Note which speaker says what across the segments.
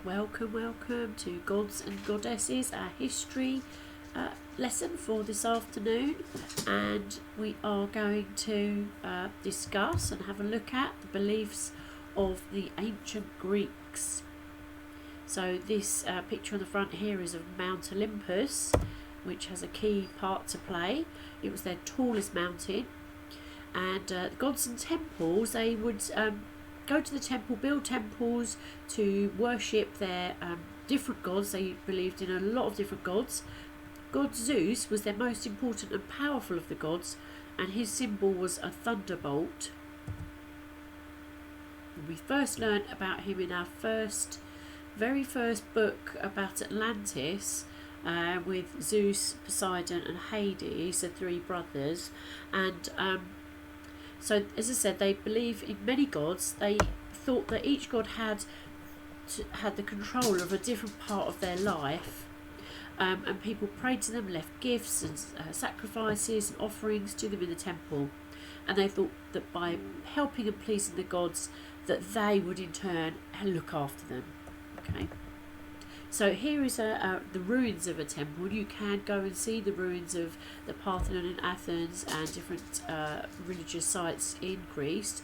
Speaker 1: welcome to Gods and Goddesses, our history lesson for this afternoon, and we are going to discuss and have a look at the beliefs of the ancient Greeks. So this picture on the front here is of Mount Olympus, which has a key part to play. It was their tallest mountain, and the gods and temples, they would go to the temple, build temples to worship their different gods. They believed in a lot of different gods. God Zeus was their most important and powerful of the gods, and his symbol was a thunderbolt. We first learned about him in our very first book about Atlantis, with Zeus, Poseidon and Hades, the three brothers. And so, as I said, they believe in many gods. They thought that each god had the control of a different part of their life, and people prayed to them, left gifts and sacrifices and offerings to them in the temple. And they thought that by helping and pleasing the gods, that they would in turn look after them. Okay. So here is the ruins of a temple. You can go and see the ruins of the Parthenon in Athens and different religious sites in Greece.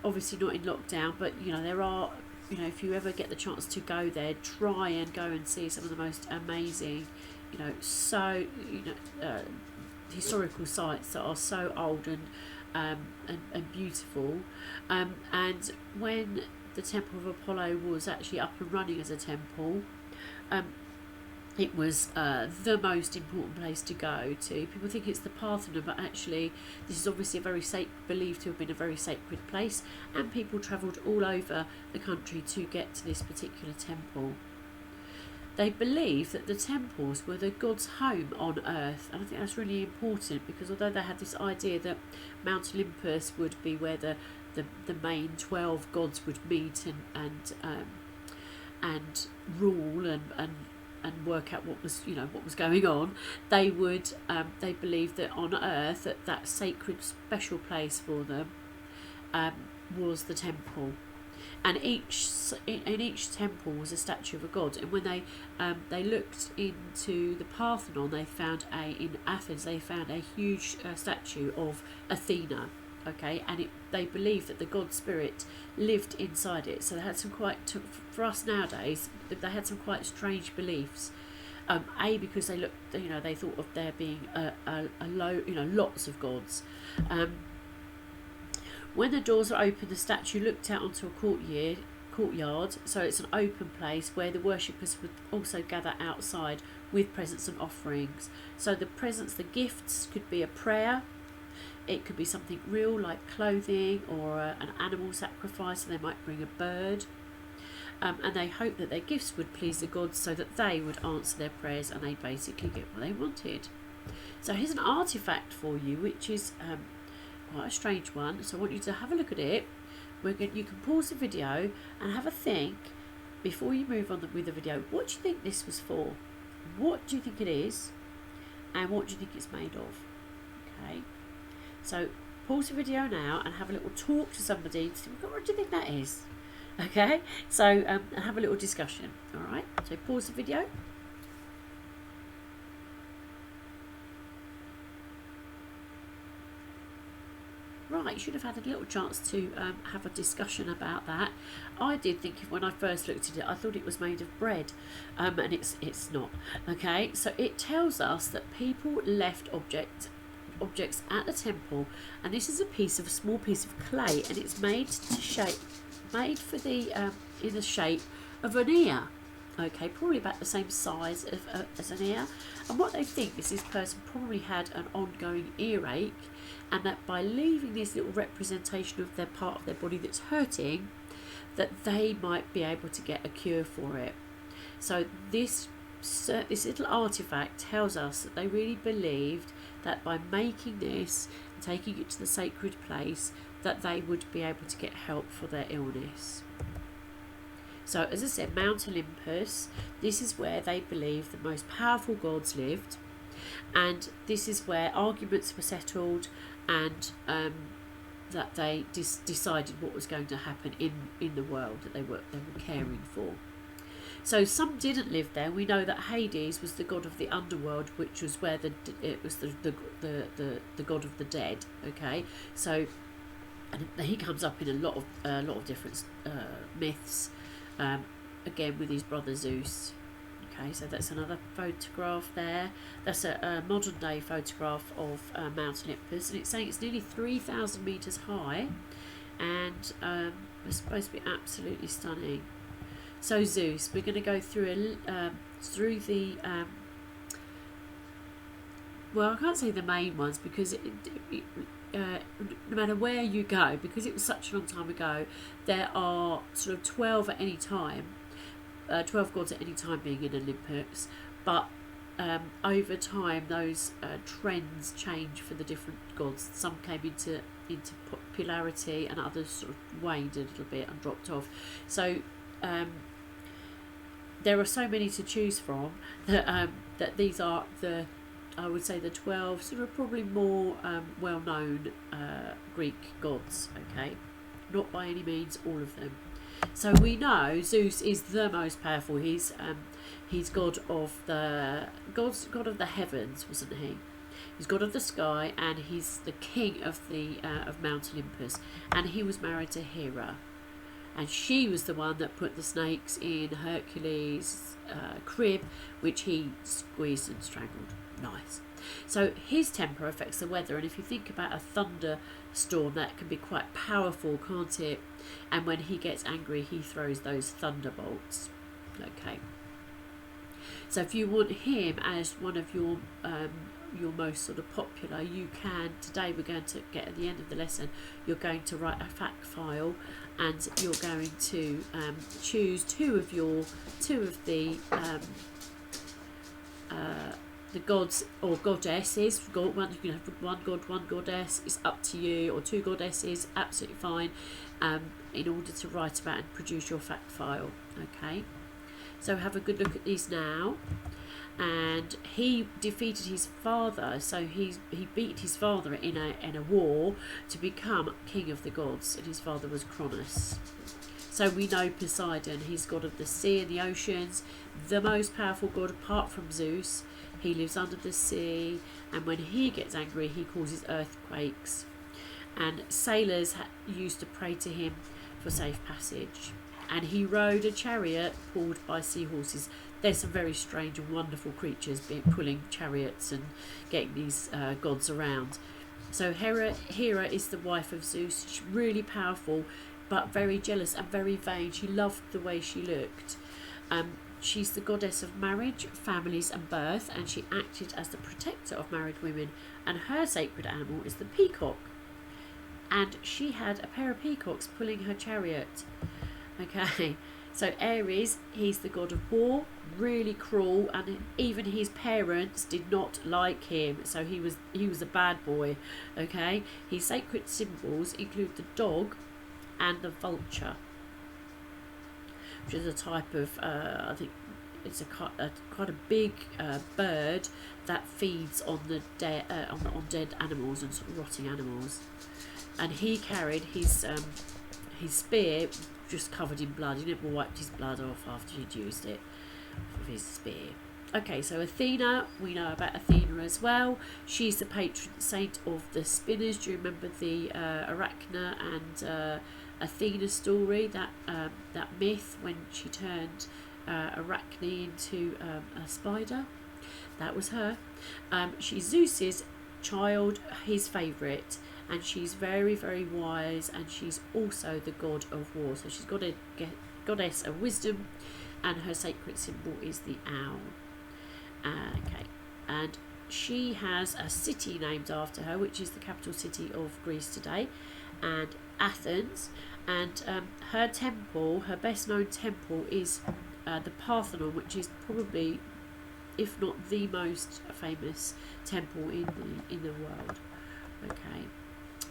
Speaker 1: Obviously not in lockdown, but there are, if you ever get the chance to go there, try and go and see some of the most amazing, historical sites that are so old and beautiful. And when the Temple of Apollo was actually up and running as a temple, it was the most important place to go to. People think it's the Parthenon, but actually this is obviously believed to have been a very sacred place, and people travelled all over the country to get to this particular temple. They believe that the temples were the god's home on earth, and I think that's really important, because although they had this idea that Mount Olympus would be where the main 12 gods would meet and rule and work out what was going on, they believed that on earth that sacred special place for them was the temple. And in each temple was a statue of a god. And when they looked into the Parthenon, in Athens they found a huge statue of Athena. Okay, and they believed that the god spirit lived inside it. So they had for us nowadays, they had some quite strange beliefs. Because they thought of there being lots of gods. When the doors were open, the statue looked out onto a courtyard, so it's an open place where the worshippers would also gather outside with presents and offerings. So the gifts could be a prayer, it could be something real like clothing or an animal sacrifice, so they might bring a bird. And they hoped that their gifts would please the gods so that they would answer their prayers and they'd basically get what they wanted. So here's an artifact for you, which is quite a strange one, so I want you to have a look at it. You can pause the video and have a think before you move on with the video. What do you think this was for? What do you think it is? And what do you think it's made of? Okay, so pause the video now and have a little talk to somebody to see, what do you think that is? Okay, so and have a little discussion. Alright, so pause the video. Right, you should have had a little chance to have a discussion about that. I did think, when I first looked at it, I thought it was made of bread, and it's not. Okay, so it tells us that people left objects at the temple, and this is a small piece of clay, and it's made in the shape of an ear. Okay, probably about the same size as an ear. And what they think is this person probably had an ongoing earache, and that by leaving this little representation of their part of their body that's hurting, that they might be able to get a cure for it. So this little artifact tells us that they really believed that by making this and taking it to the sacred place, that they would be able to get help for their illness. So, as I said, Mount Olympus, this is where they believed the most powerful gods lived, and this is where arguments were settled, and that they decided what was going to happen in the world that they were caring for. So some didn't live there. We know that Hades was the god of the underworld, which was where it was the god of the dead. Okay, so and he comes up in a lot of different myths. Again with his brother Zeus. Okay, so that's another photograph there. That's a modern day photograph of Mount Olympus, and it's saying it's nearly 3,000 meters high, and it's supposed to be absolutely stunning. So Zeus, we're going to go through the well, I can't say the main ones because no matter where you go, because it was such a long time ago, there are sort of 12 at any time, 12 gods at any time being in Olympus, but over time those trends change for the different gods. Some came into popularity and others sort of waned a little bit and dropped off. So there are so many to choose from that that these are I would say the 12 sort of probably more well-known Greek gods. Okay, not by any means all of them. So we know Zeus is the most powerful. He's god of the heavens, wasn't he? He's god of the sky, and he's the king of of Mount Olympus. And he was married to Hera, and she was the one that put the snakes in Hercules' crib, which he squeezed and strangled. Nice. So his temper affects the weather, and if you think about a thunderstorm, that can be quite powerful, can't it? And when he gets angry, he throws those thunderbolts. Okay. So if you want him as one of your most sort of popular, you can. Today we're going to get at the end of the lesson. You're going to write a fact file, and you're going to choose two of the gods or goddesses. You can have one god, one goddess. It's up to you, or two goddesses. Absolutely fine. In order to write about and produce your fact file. Okay. So have a good look at these now. And he defeated his father, so he beat his father in a war to become king of the gods, and his father was Cronus. So we know Poseidon, he's god of the sea and the oceans, the most powerful god apart from Zeus. He lives under the sea, and when he gets angry, he causes earthquakes. And sailors used to pray to him for safe passage. And he rode a chariot pulled by seahorses. There's some very strange and wonderful creatures pulling chariots and getting these gods around. So Hera is the wife of Zeus. She's really powerful, but very jealous and very vain. She loved the way she looked. She's the goddess of marriage, families and birth, and she acted as the protector of married women. And her sacred animal is the peacock. And she had a pair of peacocks pulling her chariot. Okay, so Ares, he's the god of war, really cruel, and even his parents did not like him, so he was a bad boy. Okay, his sacred symbols include the dog and the vulture, which is a type of I think it's quite a big bird that feeds on the on dead animals and sort of rotting animals. And he carried his spear just covered in blood. He never wiped his blood off after he'd used it with his spear. Okay, so Athena, we know about Athena as well. She's the patron saint of the spinners. Do you remember the Arachne and Athena story, that myth when she turned Arachne into a spider? That was her. She's Zeus's child, his favourite, and she's very, very wise, and she's also the god of war. So she's got a goddess of wisdom, and her sacred symbol is the owl. Okay, and she has a city named after her, which is the capital city of Greece today, and Athens. And her temple, her best known temple, is the Parthenon, which is probably, if not the most famous temple in the world. Okay,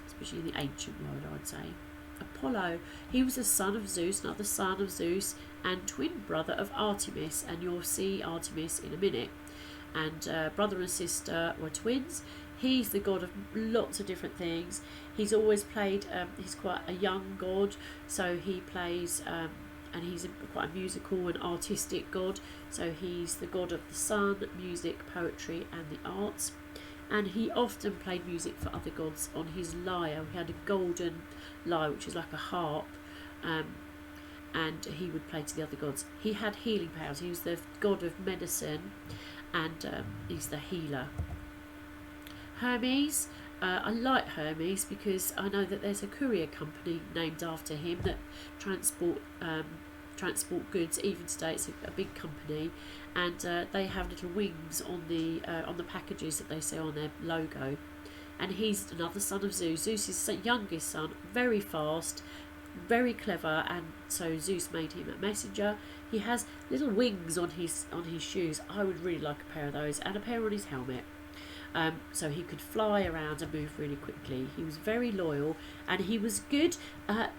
Speaker 1: especially in the ancient world, I would say. Apollo, he was a son of Zeus, another son of Zeus, and twin brother of Artemis, and you'll see Artemis in a minute. And brother and sister were twins. He's the god of lots of different things. He's always played, he's quite a young god, so he plays, and he's quite a musical and artistic god. So he's the god of the sun, music, poetry and the arts. And he often played music for other gods on his lyre. He had a golden lyre, which is like a harp, and he would play to the other gods. He had healing powers. He was the god of medicine, and he's the healer. Hermes, I like Hermes because I know that there's a courier company named after him that transport goods. Even today, it's a big company, and they have little wings on the packages that they say on their logo. And he's another son of Zeus. Zeus is the youngest son, very fast, very clever, and so Zeus made him a messenger. He has little wings on his shoes. I would really like a pair of those, and a pair on his helmet. So he could fly around and move really quickly. He was very loyal, and he was good at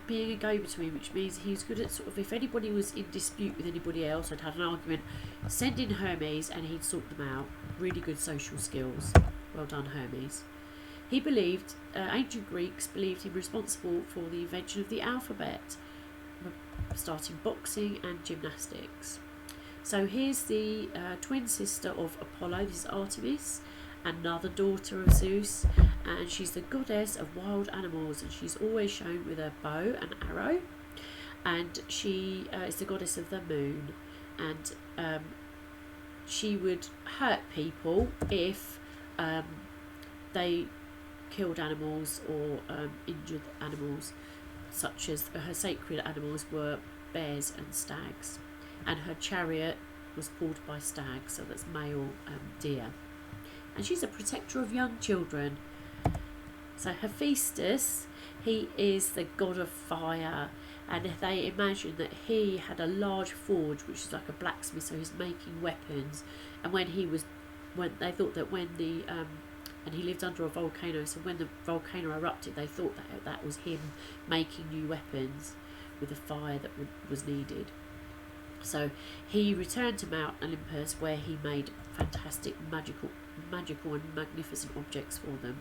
Speaker 1: being a go-between, which means he was good at sort of, if anybody was in dispute with anybody else or had an argument, send in Hermes and he'd sort them out. Really good social skills. Well done, Hermes. He believed, ancient Greeks believed him responsible for the invention of the alphabet, starting boxing and gymnastics. So here's the twin sister of Apollo. This is Artemis, another daughter of Zeus, and she's the goddess of wild animals, and she's always shown with a bow and arrow, and she is the goddess of the moon, and she would hurt people if they killed animals or injured animals, such as her sacred animals were bears and stags, and her chariot was pulled by stags, so that's male deer. And she's a protector of young children. So Hephaestus, he is the god of fire, and they imagine that he had a large forge, which is like a blacksmith, so he's making weapons. And when they thought that when the and he lived under a volcano, so when the volcano erupted, they thought that was him making new weapons with the fire that was needed. So he returned to Mount Olympus, where he made fantastic magical and magnificent objects for them.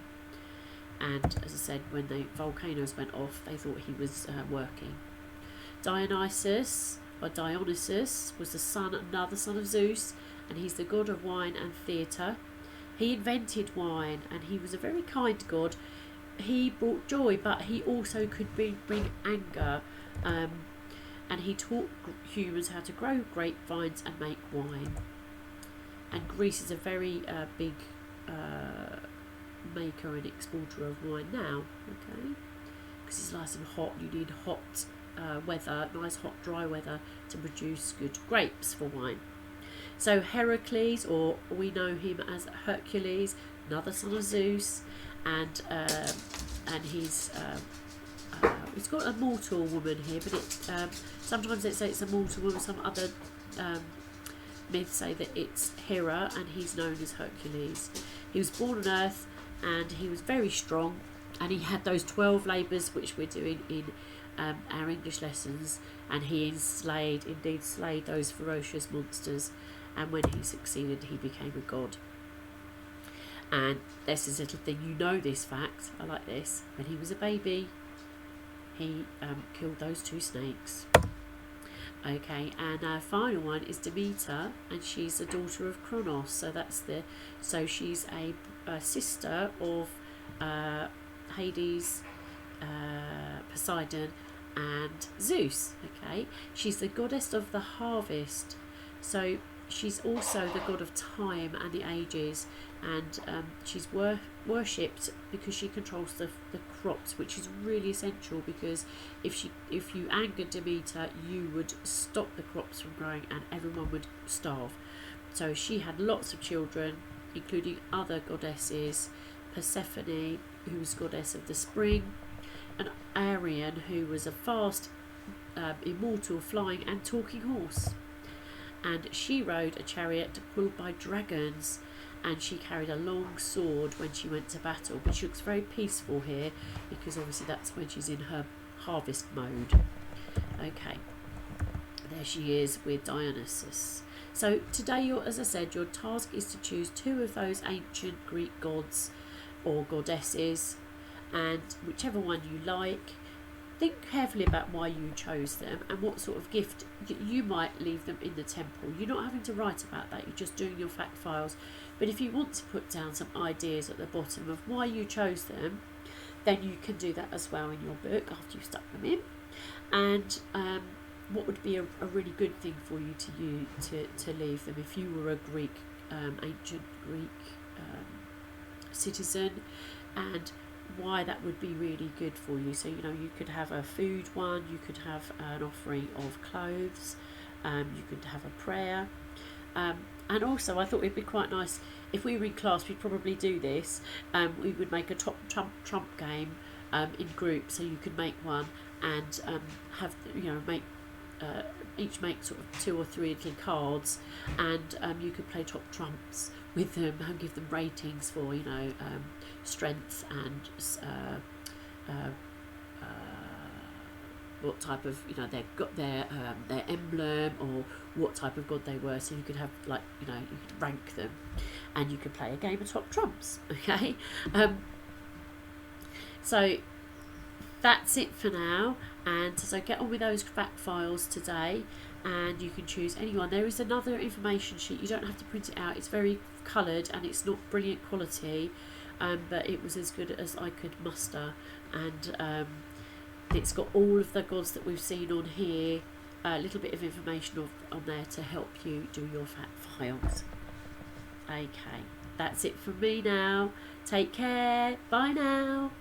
Speaker 1: And as I said, when the volcanoes went off, they thought he was working. Dionysius was another son of Zeus, and he's the god of wine and theatre. He invented wine, and he was a very kind god. He brought joy, but he also could bring anger. And he taught humans how to grow grapevines and make wine. And Greece is a very big maker and exporter of wine now, okay? Because it's nice and hot. You need hot weather, nice hot dry weather to produce good grapes for wine. So Heracles, or we know him as Hercules, another son of Zeus, and he's got a mortal woman here, but sometimes they say it's a mortal woman. Some other myths say that it's Hera, and he's known as Hercules. He was born on Earth, and he was very strong, and he had those 12 labours which we're doing in our English lessons, and he slayed those ferocious monsters, and when he succeeded, he became a god. And this is a little thing, you know this fact, I like this. When he was a baby, he killed those 2 snakes. Okay, and our final one is Demeter, and she's the daughter of Kronos. So she's a sister of Hades, Poseidon, and Zeus. Okay, she's the goddess of the harvest. So she's also the god of time and the ages, and she's worshipped because she controls the crops, which is really essential, because if you angered Demeter, you would stop the crops from growing and everyone would starve. So she had lots of children, including other goddesses, Persephone, who was goddess of the spring, and Arion, who was a fast, immortal, flying and talking horse. And she rode a chariot pulled by dragons, and she carried a long sword when she went to battle. But she looks very peaceful here, because obviously that's when she's in her harvest mode. Okay, there she is with Dionysius. So today, as I said, your task is to choose 2 of those ancient Greek gods or goddesses, and whichever one you like. Think carefully about why you chose them and what sort of gift you might leave them in the temple. You're not having to write about that, you're just doing your fact files. But if you want to put down some ideas at the bottom of why you chose them, then you can do that as well in your book after you've stuck them in. And what would be a really good thing for you to leave them if you were a Greek, ancient Greek citizen, and why that would be really good for you. So, you know, you could have a food one, you could have an offering of clothes, you could have a prayer, and also I thought it'd be quite nice if we were in class. We'd probably do this. We would make a trump game in groups, so you could make one and have, you know, each make sort of 2 or 3 little cards, and you could play top trumps with them and give them ratings for, you know, strength and what type of, you know, their emblem, or what type of god they were. So you could have, like, you know, you could rank them, and you could play a game of top trumps. Okay, so that's it for now. And so get on with those fact files today, and you can choose anyone. There is another information sheet. You don't have to print it out. It's very coloured and it's not brilliant quality, but it was as good as I could muster, and it's got all of the gods that we've seen on here, a little bit of information on there to help you do your fact files. Okay, that's it from me now. Take care. Bye now.